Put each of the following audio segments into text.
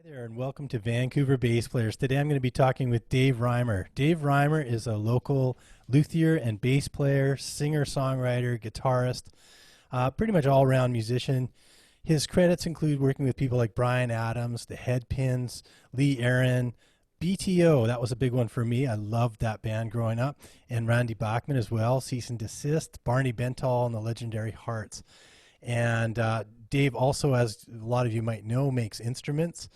There and welcome to Vancouver Bass Players. Today I'm going to be talking with Dave Reimer. Dave Reimer is a local luthier and bass player, singer-songwriter, guitarist, pretty much all-around musician. His credits include working with people like Bryan Adams, the Headpins, Lee Aaron, BTO. That was a big one for me. I loved that band growing up. And Randy Bachman as well, Cease and Desist, Barney Bentall, and the legendary Hearts. And Dave also, as a lot of you might know, makes instruments.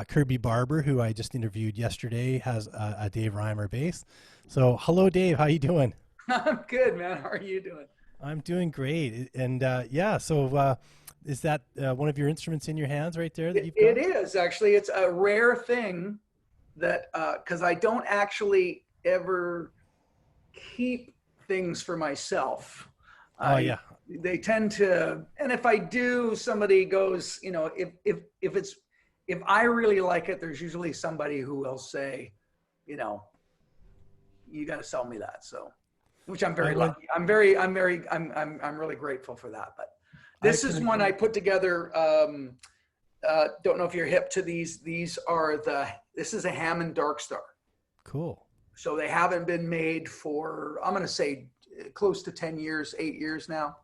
Kirby Barber, who I just interviewed yesterday, has a Dave Reimer bass. So, hello, Dave. How you doing? I'm good, man. How are you doing? I'm doing great. And is that one of your instruments in your hands right there that you've It got? is actually. It's a rare thing that because I don't actually ever keep things for myself. Oh, I yeah. They tend to, and if I do, somebody goes, if I really like it, there's usually somebody who will say, you know, you got to sell me that. So, which I'm I very went, lucky. I'm really grateful for that. But I this is can one I agree. put together. Don't know if you're hip to these. This is a Hammond Dark Star. Cool. So they haven't been made for, I'm going to say close to 10 years, 8 years now.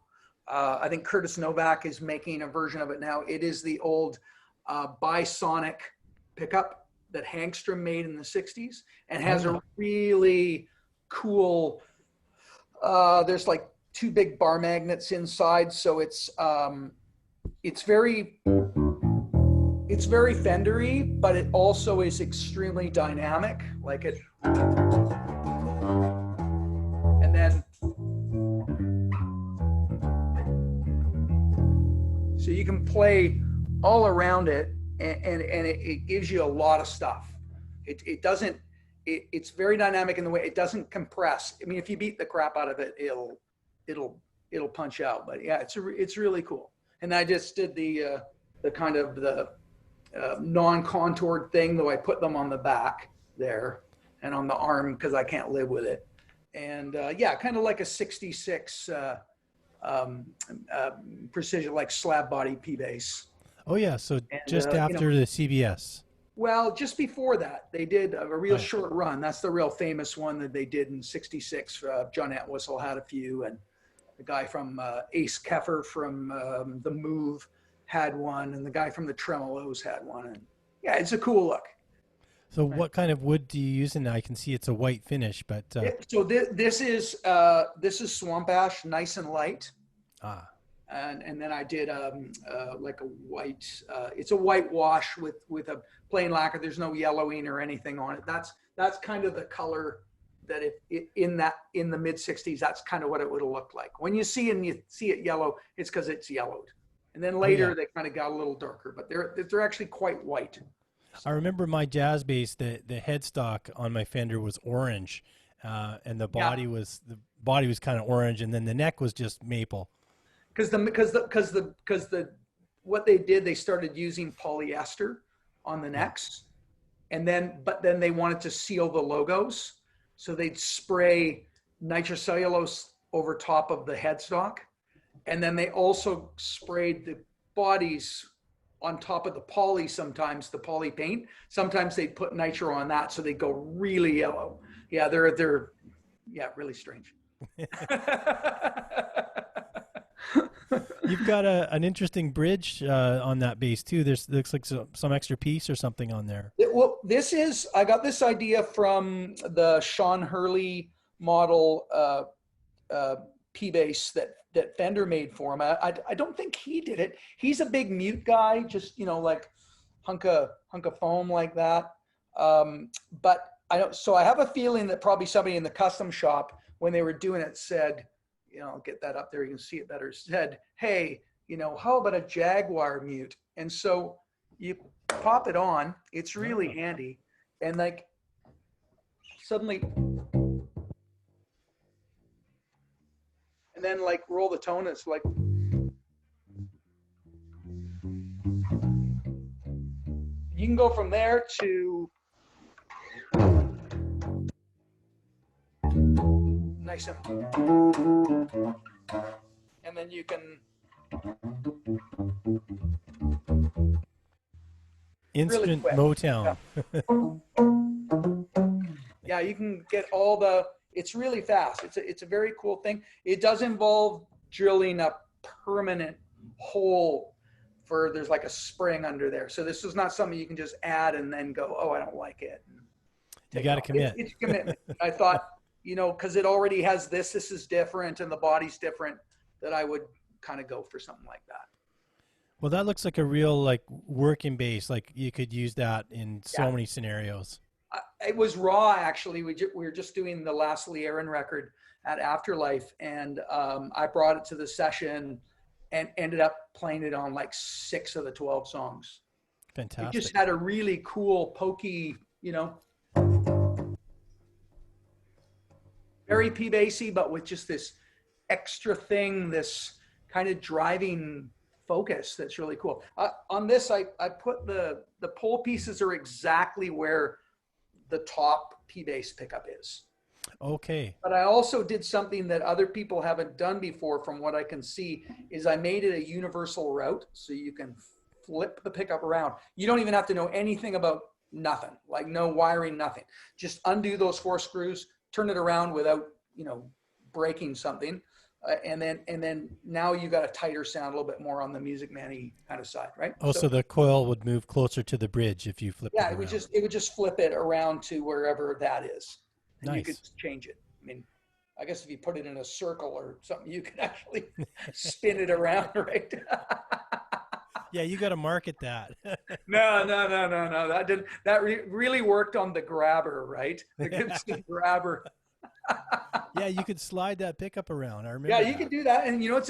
I think Curtis Novak is making a version of it now. It is the old bisonic pickup that Hangstrom made in the 60s and Oh, has yeah. a really cool, there's like two big bar magnets inside. So it's very Fendery, but it also is extremely dynamic. Like it, and then so you can play all around it, and it gives you a lot of stuff. It doesn't. It's very dynamic in the way it doesn't compress. I mean, if you beat the crap out of it, it'll punch out. But yeah, it's really cool. And I just did the kind of the non-contoured thing, though I put them on the back there and on the arm because I can't live with it. And yeah, kind of like a 66 precision, like slab body P bass. Oh, yeah. So And, just after the CBS. well, just before that, they did a Oh, real yeah. short run. That's the real famous one that they did in 66. John Entwistle had a few, and the guy from Ace Keffer from The Move had one, and the guy from the Tremolos had one. And yeah, it's a cool look. So what kind of wood do you use in that? I can see it's a white finish, but So this is swamp ash, nice and light. ah, And then I did like a white. It's a white wash with a plain lacquer. There's no yellowing or anything on it. That's kind of the color that in the mid 60s. That's kind of what it would have looked like. When you see it yellow, it's because it's yellowed. And then oh, yeah. later they kind of got a little darker, but they're actually quite white. I So remember my jazz bass. The headstock on my Fender was orange, and yeah, the body was kind of orange, and then the neck was just maple. because the what they did, they started using polyester on the Yeah. necks, and then they wanted to seal the logos, so they'd spray nitrocellulose over top of the headstock, and then they also sprayed the bodies on top of the poly. Sometimes the poly paint. Sometimes they put nitro on that, so they go really yellow. Yeah, they're yeah, really strange. You've got an interesting bridge on that bass too. There's looks like some extra piece or something on there. Well, I got this idea from the Sean Hurley model P bass that Fender made for him. I don't think he did it. He's a big mute guy, just like hunk of foam like that. But I don't. So I have a feeling that probably somebody in the custom shop when they were doing it said, I'll get that up there. You can see it better. Said, hey, how about a Jaguar mute? And so you pop it on. It's really Oh, handy. And like suddenly, and then like roll the tone. It's like, you can go from there to nice and then you can really Instant quick. Motown. Yeah, you can get it's really fast. It's a very cool thing. It does involve drilling a permanent hole there's like a spring under there. So this is not something you can just add and then go, oh, I don't like it. You got to commit. It's commitment. I thought, because it already has this is different and the body's different, that I would kind of go for something like that. Well, that looks like a real like working bass. Like you could use that in so many scenarios. It was raw, actually. We were just doing the last Learin record at Afterlife, and I brought it to the session and ended up playing it on like 6 of the 12 songs. Fantastic. It just had a really cool, pokey, very P-bassy, but with just this extra thing, this kind of driving focus that's really cool. On this, I put the pole pieces are exactly where the top P-bass pickup is. Okay. But I also did something that other people haven't done before, from what I can see, is I made it a universal route, so you can flip the pickup around. You don't even have to know anything about nothing, like no wiring, nothing. Just undo those 4 screws, turn it around without, breaking something. And then now you got a tighter sound, a little bit more on the Music Man-y kind of side, right? Oh, so the coil would move closer to the bridge if you flip it around. Yeah, it would just flip it around to wherever that is. And nice. You could change it. I mean, I guess if you put it in a circle or something, you could actually spin it around, right? Yeah, you got to market that. No. That really worked on the grabber, right? The Gibson grabber. Yeah, you could slide that pickup around. I remember. Yeah, you could do that, and it's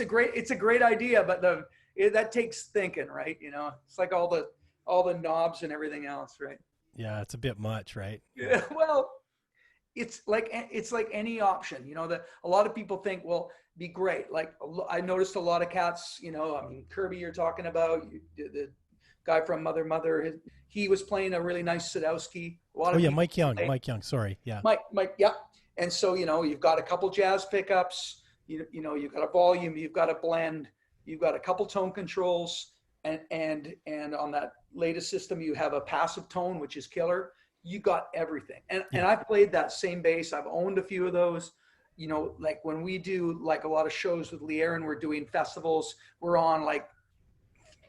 a great idea, but that takes thinking, right? It's like all the knobs and everything else, right? Yeah, it's a bit much, right? Yeah. Well, it's like any option, that a lot of people think, well, be great. Like I noticed a lot of cats, Kirby, you're talking about, the guy from Mother, he was playing a really nice Sadowski. Mike Young, sorry. Yeah. Mike, yeah. And so, you've got a couple jazz pickups, you've got a volume, you've got a blend, you've got a couple tone controls, and on that latest system, you have a passive tone, which is killer. You got everything. And I've played that same bass. I've owned a few of those. Like when we do like a lot of shows with Luthier and we're doing festivals, we're on like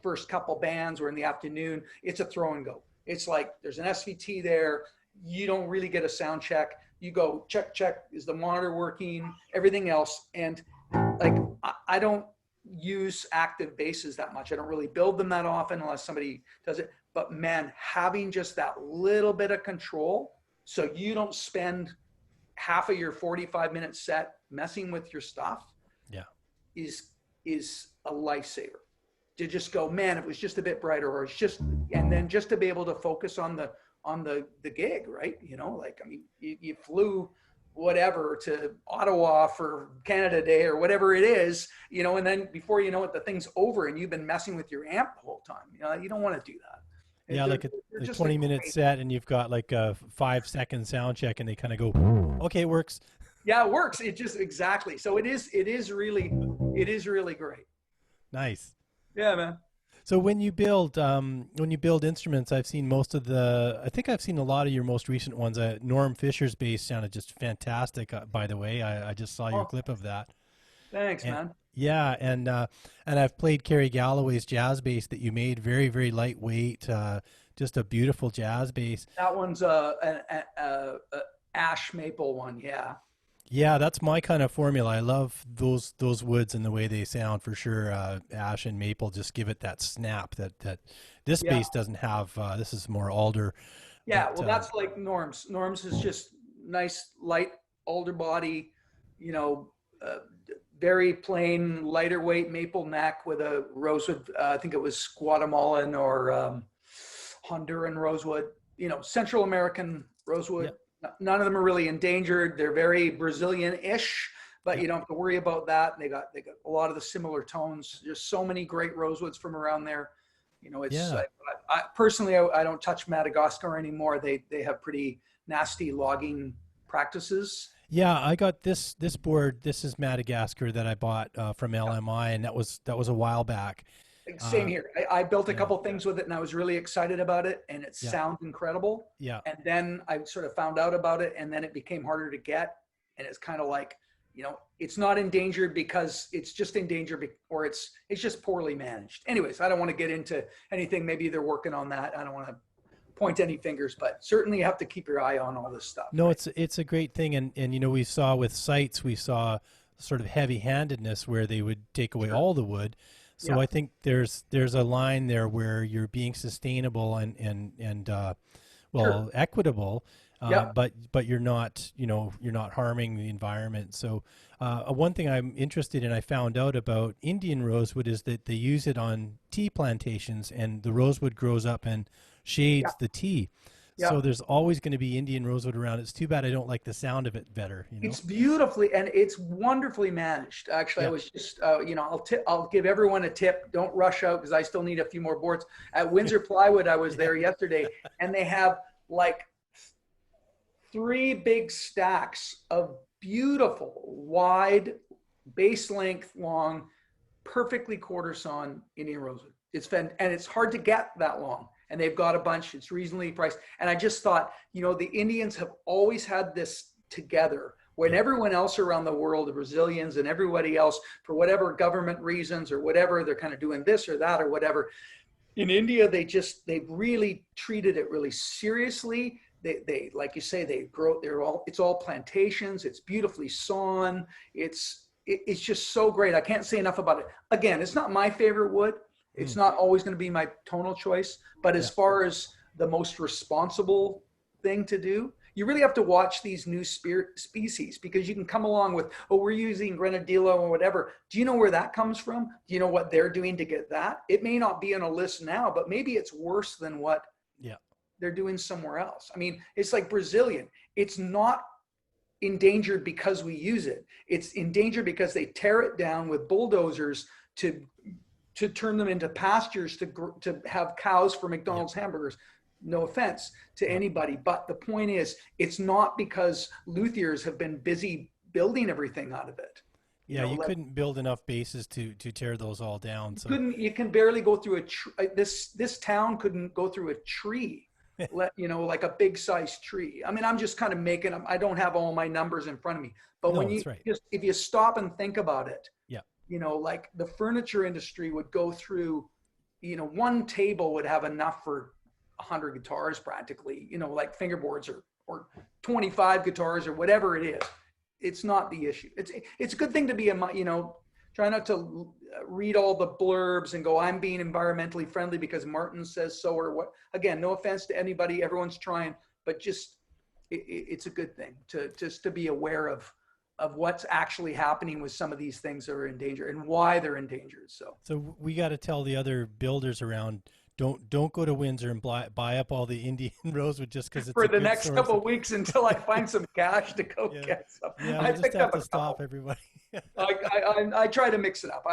first couple bands, we're in the afternoon. It's a throw and go. It's like there's an SVT there. You don't really get a sound check. You go check, is the monitor working, everything else. And like, I don't use active basses that much. I don't really build them that often unless somebody does it. But man, having just that little bit of control, so you don't spend half of your 45-minute set messing with your stuff, is a lifesaver. To just go, man, it was just a bit brighter, or it's just, and then just to be able to focus on the gig, right? Like, I mean, you flew whatever to Ottawa for Canada Day or whatever it is, and then before you know it, the thing's over and you've been messing with your amp the whole time. You don't want to do that. Yeah, like a 20-minute set and you've got like a 5-second sound check and they kind of go, okay, it works. Yeah, it works. It just, exactly. So it is really great. Nice. Yeah, man. So when you build instruments, I've seen I think I've seen a lot of your most recent ones. Norm Fisher's bass sounded just fantastic, by the way. I just saw your clip of that. Thanks, man. Yeah, and I've played Kerry Galloway's jazz bass that you made, very, very lightweight, just a beautiful jazz bass. That one's an ash maple one, yeah. Yeah, that's my kind of formula. I love those woods and the way they sound for sure. Ash and maple just give it that snap that this bass doesn't have. This is more alder. Yeah, well, that's like Norm's. Norm's is just nice, light, alder body, very plain, lighter weight maple neck with a rosewood. I think it was Guatemalan or Honduran rosewood. Central American rosewood. Yep. None of them are really endangered. They're very Brazilian-ish, but you don't have to worry about that. They got a lot of the similar tones. There's so many great rosewoods from around there. I personally, I don't touch Madagascar anymore. They have pretty nasty logging practices. Yeah, I got this board. This is Madagascar that I bought from LMI, and that was a while back. Same here. I built a Yeah, couple things with it and I was really excited about it and it yeah, sounds incredible. yeah. And then I sort of found out about it and then it became harder to get. And it's kind of like, it's not endangered because it's just endangered or it's just poorly managed. Anyways, I don't want to get into anything. Maybe they're working on that. I don't want to point any fingers, but certainly you have to keep your eye on all this stuff. No, Right? it's a great thing, and we saw with sites, we saw sort of heavy-handedness where they would take away Sure. all the wood. So Yeah. I think there's a line there where you're being sustainable and Sure. well, equitable, Yeah. but you're not you're not harming the environment. So one thing I'm interested in, I found out about Indian rosewood is that they use it on tea plantations, and the rosewood grows up and Yeah. shades the tea. Yeah. So there's always going to be Indian rosewood around. It's too bad I don't like the sound of it better. It's beautifully and it's wonderfully managed. Actually, I Yeah. was just, I'll give everyone a tip. Don't rush out because I still need a few more boards. At Windsor Plywood, I was Yeah. there yesterday, and they have like 3 big stacks of beautiful, wide, base length long, perfectly quarter sawn Indian rosewood. And it's hard to get that long. And they've got a bunch. It's reasonably priced. And I just thought, the Indians have always had this together when Yeah. everyone else around the world, the Brazilians and everybody else, for whatever government reasons or whatever, they're kind of doing this or that or whatever. In India, they've really treated it really seriously. They like you say, it's all plantations. It's beautifully sawn. It's just so great. I can't say enough about it. Again, it's not my favorite wood. It's Mm. not always going to be my tonal choice, but as Yeah. far as the most responsible thing to do, you really have to watch these new species because you can come along with, oh, we're using grenadillo or whatever. Do you know where that comes from? Do you know what they're doing to get that? It may not be on a list now, but maybe it's worse than what Yeah. they're doing somewhere else. I mean, it's like Brazilian. It's not endangered because we use it. It's endangered because they tear it down with bulldozers to turn them into pastures to have cows for Yeah. McDonald's hamburgers. No offense to Yeah. anybody, but the point is, it's not because Luthiers have been busy building everything out of it. Yeah. You Like couldn't build enough bases to tear those all down. So you can barely go through this town couldn't go through a tree, like a big sized tree. I mean, I'm just kind of making them. I don't have all my numbers in front of me, but no, when that's right. if you stop and think about it, Yeah. like the furniture industry would go through, one table would have enough for 100 guitars practically, like fingerboards or 25 guitars or whatever it is. It's not the issue. It's a good thing to be try not to read all the blurbs and go, I'm being environmentally friendly because Martin says so, or what. Again, no offense to anybody, everyone's trying, but just it's a good thing to be aware of what's actually happening with some of these things that are in danger and why they're in danger. So we got to tell the other builders around, don't go to Windsor and buy up all the Indian rosewood just because it's For a the good next source couple of, of weeks until I find some cash to go yeah. get some. Yeah, I we'll just picked have up to a stop couple. everybody. I try to mix it up.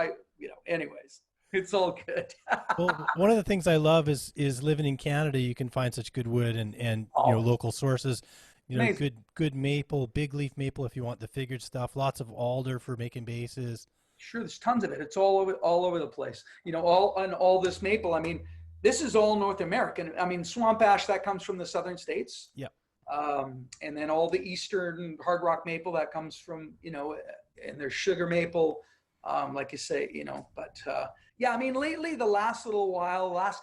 Anyways, it's all good. Well, one of the things I love is living in Canada. You can find such good wood and Oh, local sources. amazing. Good maple, big leaf maple if you want the figured stuff. Lots of alder for making bases. Sure, there's tons of it. It's all over the place. All this maple. I mean, this is all North American. I mean, swamp ash that comes from the southern states. Yeah, And then all the eastern hard rock maple that comes from, and there's sugar maple, like you say, but yeah, I mean, lately, the last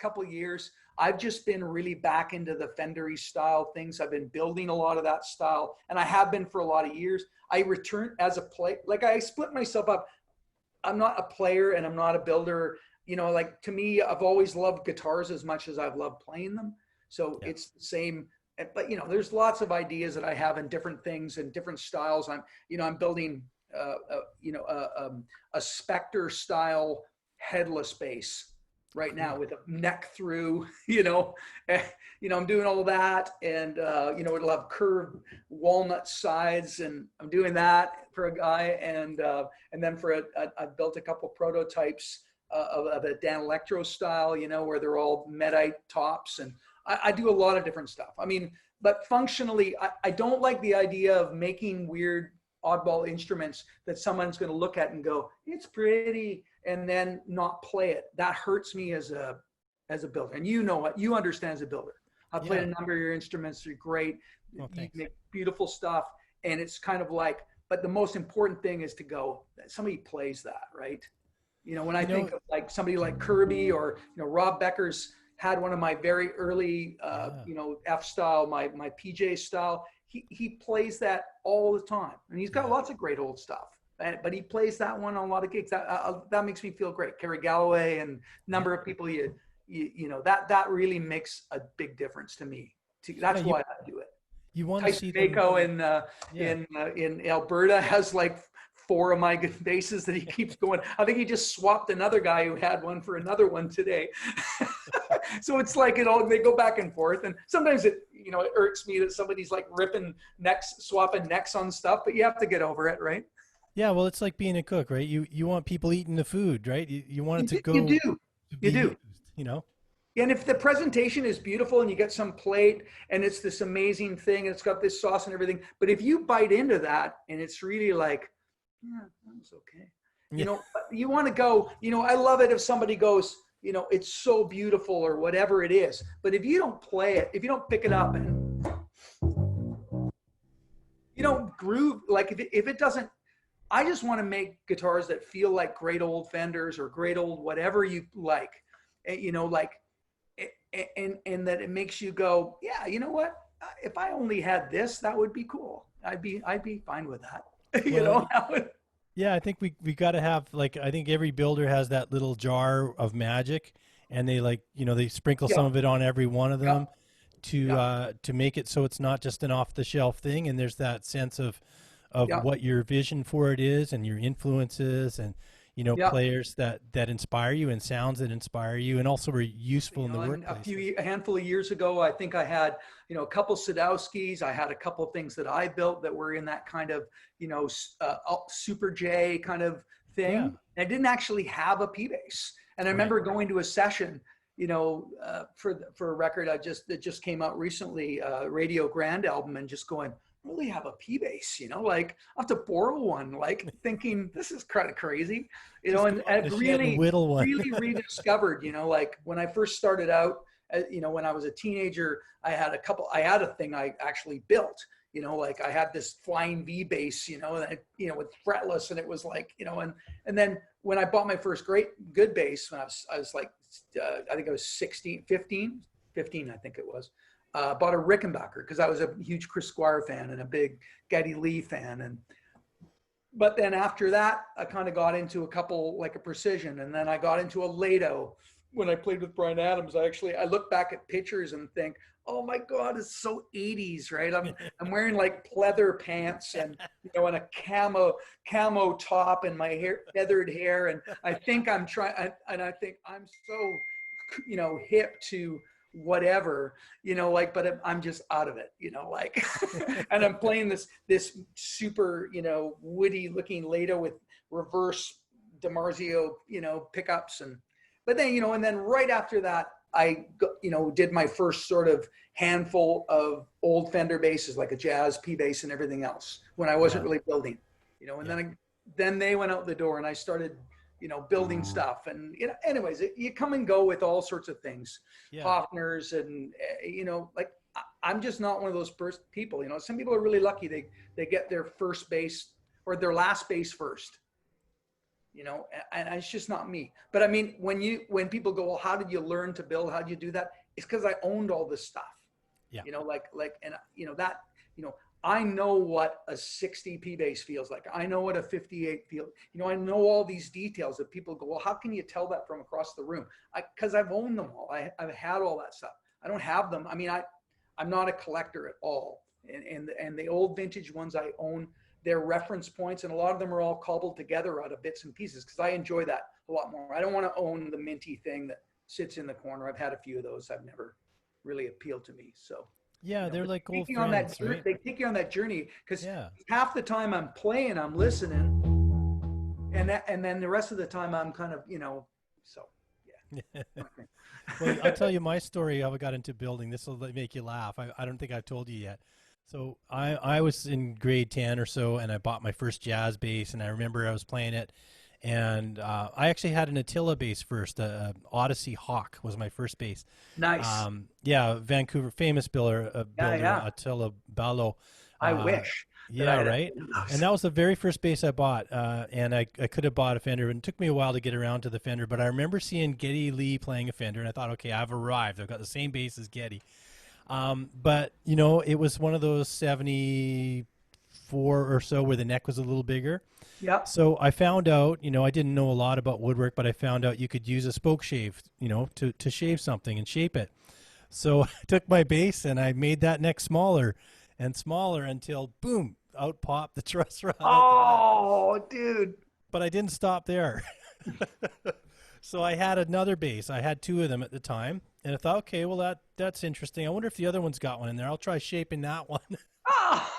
couple of years, I've just been really back into the Fendery style things. I've been building a lot of that style, and I have been for a lot of years. I returned as a like I split myself up. I'm not a player and I'm not a builder. Like to me, I've always loved guitars as much as I've loved playing them. So yeah, it's the same. But there's lots of ideas that I have in different things and different styles. I'm building a Spectre style headless bass right now cool. with a neck through. I'm doing all that, and it'll have curved walnut sides, and I'm doing that for a guy, and then I've built a couple prototypes of a Dan Electro style, where they're all medite tops, and I do a lot of different stuff. I mean, but functionally, I don't like the idea of making weird oddball instruments that someone's going to look at and go, it's pretty, and then not play it. That hurts me as a builder. And you know what, you understand as a builder. I've played a number of your instruments. They're great. Oh, you make beautiful stuff. And it's kind of like, but the most important thing is to go, somebody plays that, right? You know, when I think of like somebody like Kirby or, you know, Rob Becker's had one of my very early, you know, F style, my PJ style. He plays that all the time. And he's got lots of great old stuff. But he plays that one on a lot of gigs. That makes me feel great. Kerry Galloway and a number of people, you know, that really makes a big difference to me. That's why I do it. You want Tyson to see Baco in Alberta has like 4 of my basses that he keeps going. I think he just swapped another guy who had one for another one today. So it's like they go back and forth, and sometimes it irks me that somebody's like swapping necks on stuff, but you have to get over it, right? Yeah, well, it's like being a cook, right? You want people eating the food, right? You want it to go. You do. Used, you know. And if the presentation is beautiful and you get some plate and it's this amazing thing and it's got this sauce and everything, but if you bite into that and it's really like, yeah, that was okay. You know, you want to go, you know, I love it if somebody goes, you know, it's so beautiful or whatever it is. But if you don't play it, if you don't pick it up and you don't groove, like if it doesn't, I just want to make guitars that feel like great old Fenders or great old whatever you like, you know, like, and that it makes you go, yeah, you know what? If I only had this, that would be cool. I'd be fine with that. You know? Yeah, I think we got to have, like, I think every builder has that little jar of magic, and they, like, you know, they sprinkle some of it on every one of them to make it so it's not just an off the shelf thing, and there's that sense of what your vision for it is and your influences and, you know, players that inspire you and sounds that inspire you and also are useful in the workplace. A handful of years ago, I think I had, you know, a couple Sadowskis. I had a couple of things that I built that were in that kind of, you know, Super J kind of thing. Yeah. I didn't actually have a P bass. And I remember going to a session, you know, for a record that just came out recently, Radio Grand album, and just going, really have a P bass, you know, like I have to borrow one, like thinking this is kind of crazy, you know, and I've really rediscovered, you know, like when I first started out, you know, when I was a teenager, I had a thing I actually built, you know, like I had this Flying V bass, you know, and with fretless, and it was like, you know, and then when I bought my first good bass, when I was like, I think I was 15, I think it was. Bought a Rickenbacker because I was a huge Chris Squire fan and a big Geddy Lee fan. But then after that, I kind of got into a couple, like a Precision, and then I got into a Lato. When I played with Bryan Adams, I look back at pictures and think, oh my God, it's so 80s, right? I'm wearing like pleather pants and, you know, and a camo top and my hair, feathered hair. And I think I'm so, you know, hip to whatever, you know, like, but I'm just out of it, you know, like, and I'm playing this super, you know, woody looking Lato with reverse DiMarzio, you know, pickups. But then, you know, and then right after that, I, you know, did my first sort of handful of old Fender basses, like a jazz P bass and everything else when I wasn't really building, you know, and then they went out the door and I started, you know, building stuff. And, you know, anyways, you come and go with all sorts of things, Hoffners and, you know, like, I'm just not one of those people, you know, some people are really lucky. They get their first bass or their last bass first, you know, and it's just not me. But I mean, when people go, well, how did you learn to build? How did you do that? It's because I owned all this stuff, you know, like, and you know, that, you know, I know what a 60 P bass feels like. I know what a 58 feels. You know, I know all these details that people go, well, how can you tell that from across the room? Because I've owned them all. I've had all that stuff. I don't have them. I mean, I'm not a collector at all. And the old vintage ones I own, they're reference points, and a lot of them are all cobbled together out of bits and pieces because I enjoy that a lot more. I don't want to own the minty thing that sits in the corner. I've had a few of those. I've never really appealed to me. So. Yeah, you know, they're like old friends, right? They take you on that journey because half the time I'm playing, I'm listening, and then the rest of the time I'm kind of, you know, so yeah. Well, I'll tell you my story how I got into building. This will make you laugh. I don't think I've told you yet. So I was in grade 10 or so, and I bought my first jazz bass, and I remember I was playing it, and I actually had an Attila bass first. Odyssey Hawk was my first bass. Nice. Yeah, Vancouver, famous Yeah, builder yeah. Attila Ballo. I Uh, wish that I yeah, had right. one of And those. that was the very first bass I bought, and I could have bought a Fender, and it took me a while to get around to the Fender. But I remember seeing Geddy Lee playing a Fender, and I thought, okay, I've arrived. I've got the same bass as Geddy. But it was one of those 74 or so where the neck was a little bigger. Yeah. So I found out, I didn't know a lot about woodwork, but I found out you could use a spoke shave, to shave something and shape it. So I took my base and I made that neck smaller and smaller until boom, out popped the truss rod out the back. Oh, dude. But I didn't stop there. So I had another base. I had two of them at the time, and I thought, okay, well that's interesting. I wonder if the other one's got one in there. I'll try shaping that one. Ah!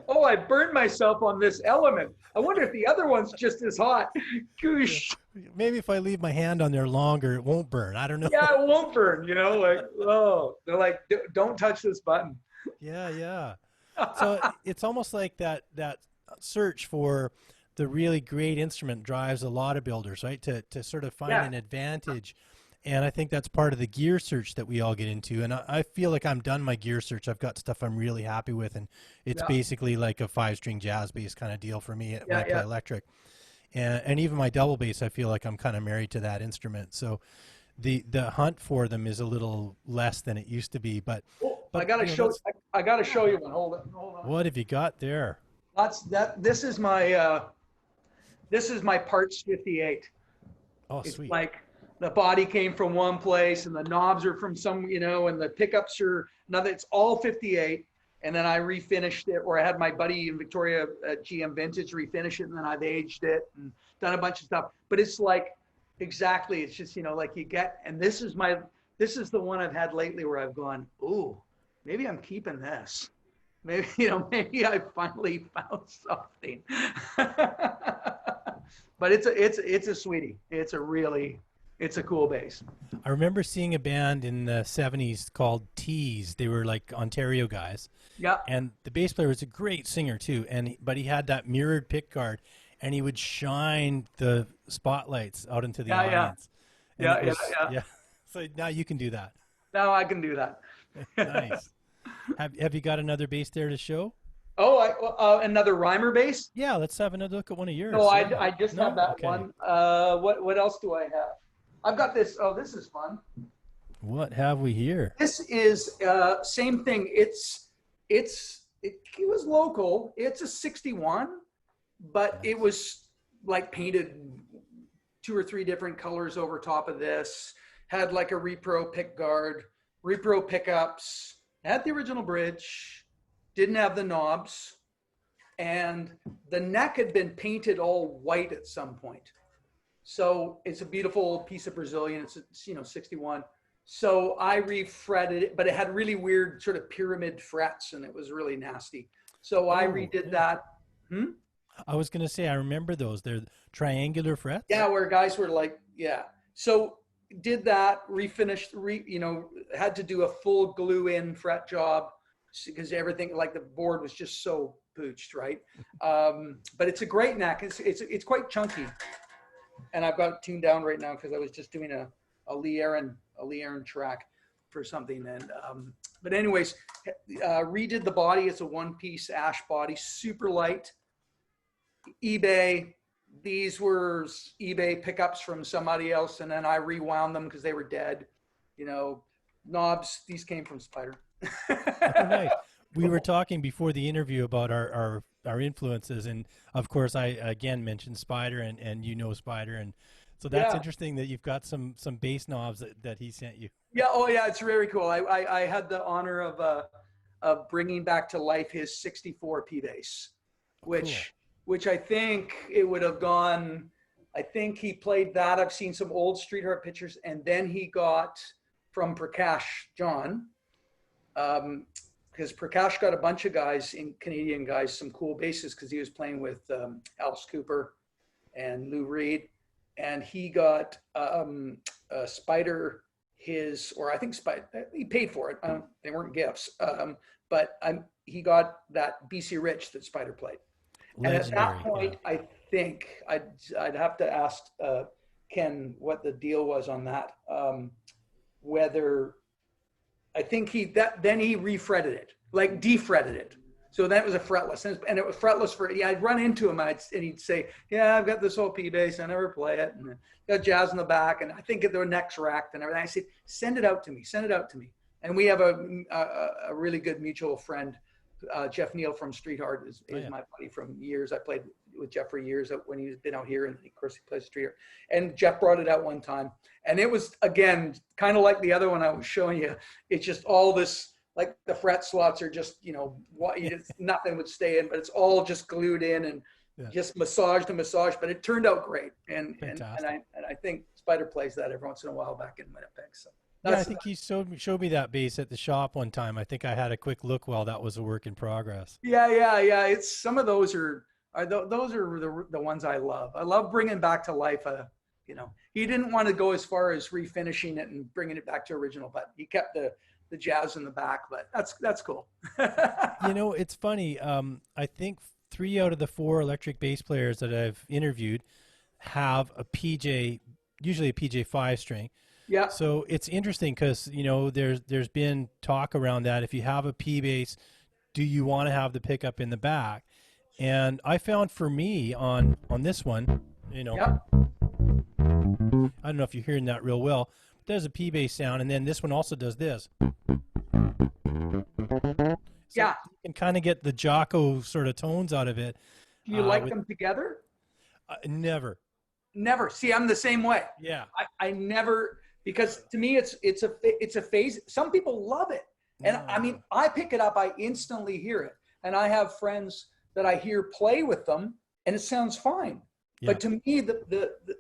Oh, I burned myself on this element. I wonder if the other one's just as hot. Yeah. Goosh. Maybe if I leave my hand on there longer, it won't burn. I don't know. Yeah, it won't burn, like, oh, they're like, Don't touch this button." Yeah, yeah. So it's almost like that search for the really great instrument drives a lot of builders, right? To sort of find Yeah, an advantage. And I think that's part of the gear search that we all get into. And I feel like I'm done my gear search. I've got stuff I'm really happy with. And it's yeah, basically like a 5-string jazz bass kind of deal for me when yeah, I play yeah. electric. And even my double bass, I feel like I'm kind of married to that instrument. So the hunt for them is a little less than it used to be. But Oh, but that's I gotta show you one. Hold on. what have you got there? That's that. This is my parts 58. Oh, It's sweet. like the body came from one place and the knobs are from some, and the pickups are another. It's all 58. And then I refinished it, or I had my buddy in Victoria at GM Vintage refinish it, and then I've aged it and done a bunch of stuff. But it's like exactly, it's just like you get. And this is the one I've had lately where I've gone, ooh, maybe I'm keeping this. Maybe maybe I finally found something. But it's a sweetie. It's a cool bass. I remember seeing a band in the 70s called Tees. They were like Ontario guys. Yeah, And the bass player was a great singer too. But he had that mirrored pick guard and he would shine the spotlights out into the yeah, yeah, audience. And yeah, it yeah, was, yeah. yeah. So now you can do that. Now I can do that. Nice. Have you got another bass there to show? Oh, another Reimer bass? Yeah, let's have another look at one of No, yours. Yeah. I just have No? that Okay. one. What else do I have? I've got this. Oh, this is fun. What have we here? This is same thing. It was local. It's a 61, but it Nice. was like painted two or three different colors over top of this. Had like a repro pick guard, repro pickups. Had the original bridge. Didn't have the knobs, and the neck had been painted all white at some point. So it's a beautiful piece of Brazilian. It's 61. So I refretted it, but it had really weird sort of pyramid frets, and it was really nasty. So I Oh, redid yeah. that. Hmm? I was gonna say I remember those. They're triangular frets. Yeah, where guys were like, yeah. So did that, refinished, had to do a full glue in fret job because everything, like the board was just so pooched, right? But it's a great neck. It's quite chunky, and I've got it tuned down right now because I was just doing a Lee Aaron track for something. And but anyways, redid the body. It's a one-piece ash body, super light. eBay. These were eBay pickups from somebody else, and then I rewound them because they were dead. Knobs. These came from Spyder. Oh, nice. We were talking before the interview about our influences, and of course, I again mentioned Spyder, and Spyder, and so that's Yeah. interesting that you've got some bass knobs that he sent you. Yeah. Oh, yeah. It's very cool. I had the honor of bringing back to life his 64 P bass, Oh, cool. which I think it would have gone. I think he played that. I've seen some old Street Art pictures, and then he got from Prakash John, because Prakash got a bunch of guys, Canadian guys, some cool basses because he was playing with Alice Cooper and Lou Reed, and he got Spyder or I think he paid for it. They weren't gifts, but he got that BC Rich that Spyder played. And at that point, I think I'd have to ask Ken what the deal was on that. Whether I think then he refretted it, like defretted it. So that was a fretless, and it was fretless I'd run into him, and he'd say, "Yeah, I've got this old P bass, I never play it, and got jazz in the back, and I think their necks racked and everything." I said, "Send it out to me, send it out to me." And we have a really good mutual friend, Jeff Neal from Street Art is my buddy from years. I played with Jeff for years when he's been out here, and of course he plays Street Art. And Jeff brought it out one time, and it was, again, kind of like the other one I was showing you. It's just all this, like the fret slots are just, nothing would stay in, but it's all just glued in and just massaged and massaged. But it turned out great, and I think Spyder plays that every once in a while back in Winnipeg. So. Yeah, I think he showed me that bass at the shop one time. I think I had a quick look while that was a work in progress. Yeah. It's some of those are the ones I love. I love bringing back to life. He didn't want to go as far as refinishing it and bringing it back to original, but he kept the jazz in the back. But that's cool. It's funny. I think 3 out of the 4 electric bass players that I've interviewed have a PJ, usually a PJ 5-string. Yeah. So it's interesting because, there's been talk around that. If you have a P bass, do you want to have the pickup in the back? And I found for me on this one, I don't know if you're hearing that real well, but there's a P bass sound. And then this one also does this. So you can kind of get the Jocko sort of tones out of it. Do you like them together? Never. See, I'm the same way. Yeah. I never, because to me it's a phase. Some people love it, and I mean, I pick it up, I instantly hear it, and I have friends that I hear play with them, and it sounds fine. Yeah. But to me,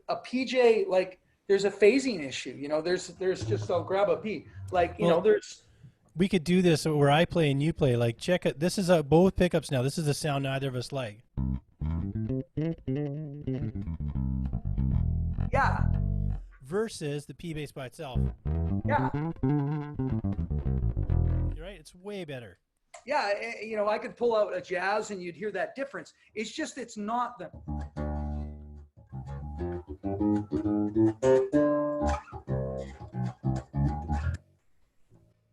a PJ, like, there's a phasing issue. There's just, I'll grab a P, like, there's. We could do this where I play and you play. Like, check it. This is both pickups now. This is a sound neither of us like. Yeah. Versus the P bass by itself. Yeah. You're right. It's way better. Yeah. I could pull out a jazz and you'd hear that difference. It's just, it's not the.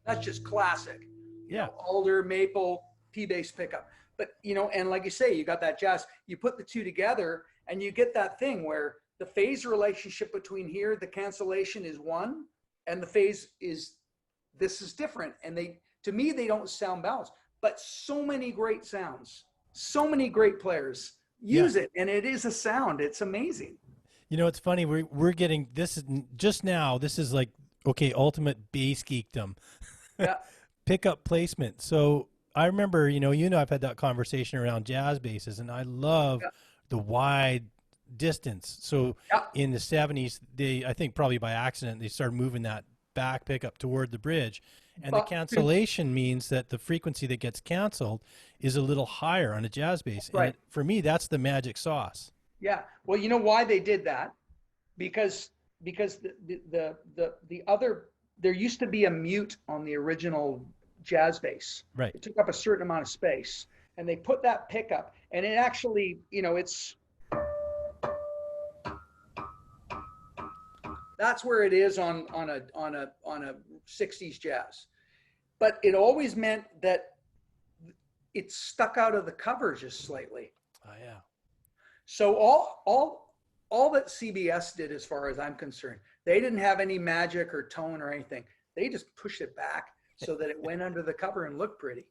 That's just classic. Alder, maple, P bass pickup. But, and like you say, you got that jazz. You put the two together and you get that thing where the phase relationship between here, the cancellation is one, and the phase is, this is different. And to me, they don't sound balanced. But so many great sounds, so many great players use it, and it is a sound. It's amazing. It's funny. We're getting this just now. This is like, okay, ultimate bass geekdom. Yeah. Pickup placement. So I remember, I've had that conversation around jazz basses, and I love the wide distance. So in the 70s, I think probably by accident, they started moving that back pickup toward the bridge. And the cancellation means that the frequency that gets canceled is a little higher on a jazz bass. Right. And for me, that's the magic sauce. Yeah. Well, you know why they did that? Because the other, there used to be a mute on the original jazz bass. Right. It took up a certain amount of space, and they put that pickup, and it actually, it's, that's where it is on a 60s jazz. But it always meant that it stuck out of the cover just slightly. Oh yeah. So all that CBS did, as far as I'm concerned, they didn't have any magic or tone or anything. They just pushed it back so that it went under the cover and looked pretty.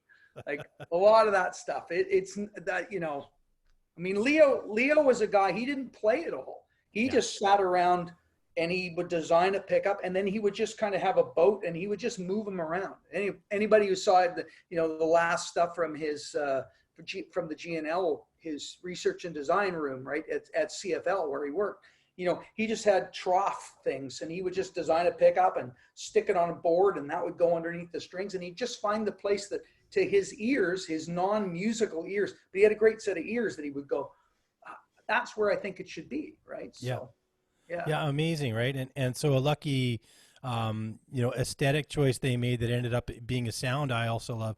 Like a lot of that stuff. It's that, I mean, Leo was a guy, he didn't play it all. He just sat around and he would design a pickup, and then he would just kind of have a boat and he would just move them around. Anybody who saw it, the last stuff from his, from the GNL, his research and design room, right, at CFL where he worked, he just had trough things, and he would just design a pickup and stick it on a board, and that would go underneath the strings, and he'd just find the place that to his ears, his non-musical ears, but he had a great set of ears that he would go, that's where I think it should be, right? So, yeah, amazing, right? And so a lucky aesthetic choice they made that ended up being a sound I also love.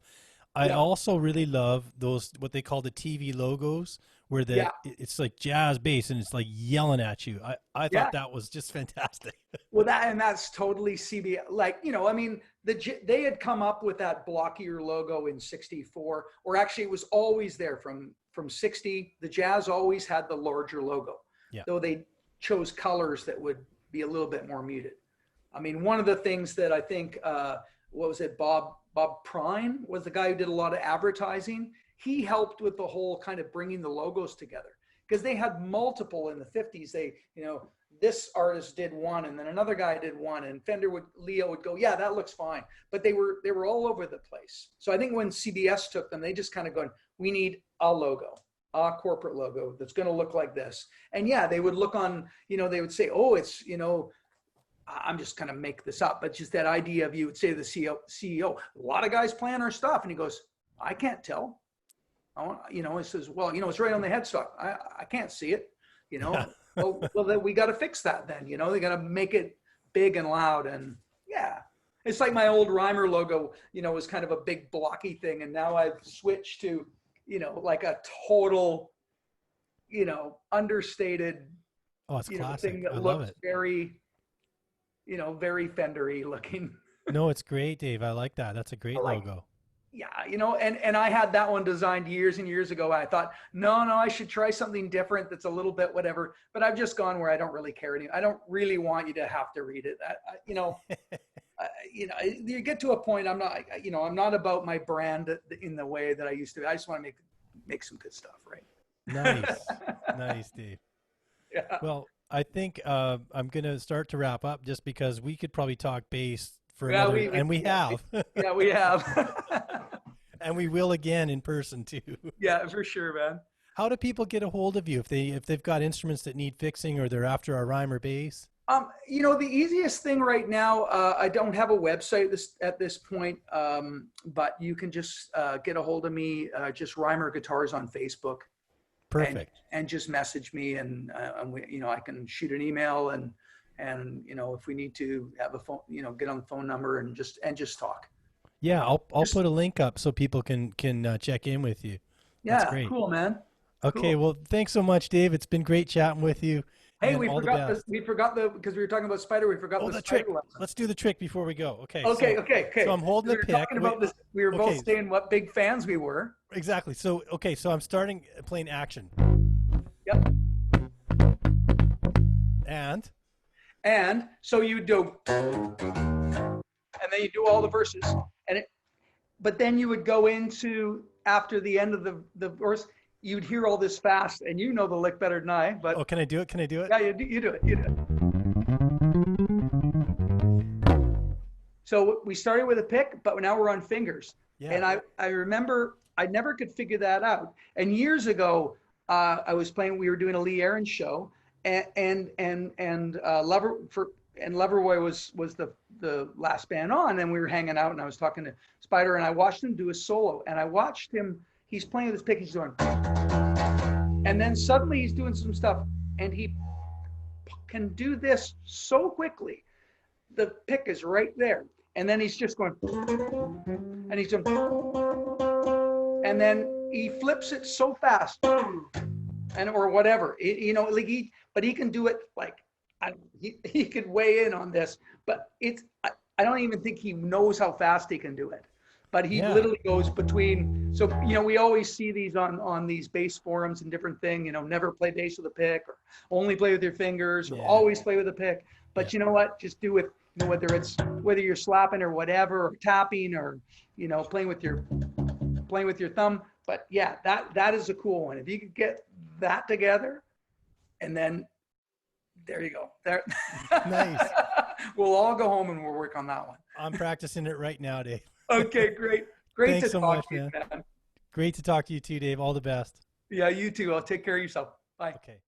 I Yeah. also really love those, what they call the TV logos, where Yeah. it's like jazz bass and it's like yelling at you. I Yeah. thought that was just fantastic. Well, that's totally CB. Like, I mean, they had come up with that blockier logo in '64, or actually it was always there from '60. The Jazz always had the larger logo, Yeah. though they chose colors that would be a little bit more muted. I mean, one of the things that I think, what was it, Bob Prine was the guy who did a lot of advertising. He helped with the whole kind of bringing the logos together, because they had multiple in the '50s. They, this artist did one, and then another guy did one, and Leo would go, yeah, that looks fine. But they were all over the place. So I think when CBS took them, they just kind of going, we need a logo, a corporate logo that's going to look like this. And yeah, they would look on, they would say, oh, it's, I'm just going to make this up, but just that idea of, you would say to the CEO, a lot of guys plan our stuff. And he goes, I can't tell. He says, well, it's right on the headstock. I can't see it, Yeah. well, then we got to fix that then, they got to make it big and loud. And yeah, it's like my old Reimer logo, was kind of a big blocky thing. And now I've switched to, like a total, understated, Oh, it's classic. thing that I love looks it. very, very Fendery looking. No, it's great, Dave. I like that. That's a great Like, logo. yeah, and I had that one designed years and years ago. I thought, no, I should try something different that's a little bit whatever. But I've just gone where I don't really care anymore. I don't really want you to have to read it. You get to a point. I'm not about my brand in the way that I used to. I just want to make some good stuff, right? Nice, nice, Dave. Yeah. Well, I think I'm gonna start to wrap up, just because we could probably talk bass for Yeah, another, and we have, Yeah, we have. and we will again in person too. Yeah, for sure, man. How do people get a hold of you if they've got instruments that need fixing, or they're after a Reimer bass? The easiest thing right now, I don't have a website at this point, but you can just get a hold of me, just Reimer Guitars on Facebook. Perfect. And just message me, and we, I can shoot an email, and if we need to have a phone, get on the phone number and just talk. Yeah, I'll put a link up so people can check in with you. That's Yeah, great. cool, man. Okay, Cool. well, thanks so much, Dave. It's been great chatting with you. Hey, And we all the forgot best. because we were talking about Spyder. We forgot Oh, the the Spyder trick. lesson. Let's do the trick before we go. Okay. Okay. So I'm holding We the were pick. talking about this. We were both Okay. saying what big fans we were. Exactly. So I'm starting playing action. Yep. And So you do, and then you do all the verses, but then you would go into, after the end of the verse, you'd hear all this fast, and you know the lick better than I. But oh, can I do it? Can I do it? yeah, you do it. You do it. So we started with a pick, but now we're on fingers. Yeah. And I remember I never could figure that out. And years ago, I was playing. We were doing a Lee Aaron show, and Loverboy was the last band on, and we were hanging out, and I was talking to Spyder, and I watched him do a solo, and I watched him. He's playing with his pick. He's going, and then suddenly he's doing some stuff, and he can do this so quickly. The pick is right there, and then he's just going, and he's doing, and then he flips it so fast, and or whatever, but he can do it like, he could weigh in on this, but I don't even think he knows how fast he can do it. But he literally goes between. So we always see these on these bass forums and different thing. Never play bass with a pick, or only play with your fingers, or always play with a pick. But you know what? Just do it. Whether you're slapping or whatever, or tapping, or playing with your thumb. But yeah, that is a cool one. If you could get that together, and then there you go. There. Nice. We'll all go home and we'll work on that one. I'm practicing it right now, Dave. Okay, great. Thanks to so talk much, to you, man. man. Great to talk to you too, Dave. All the best. Yeah, you too. I'll take care of yourself. Bye. Okay.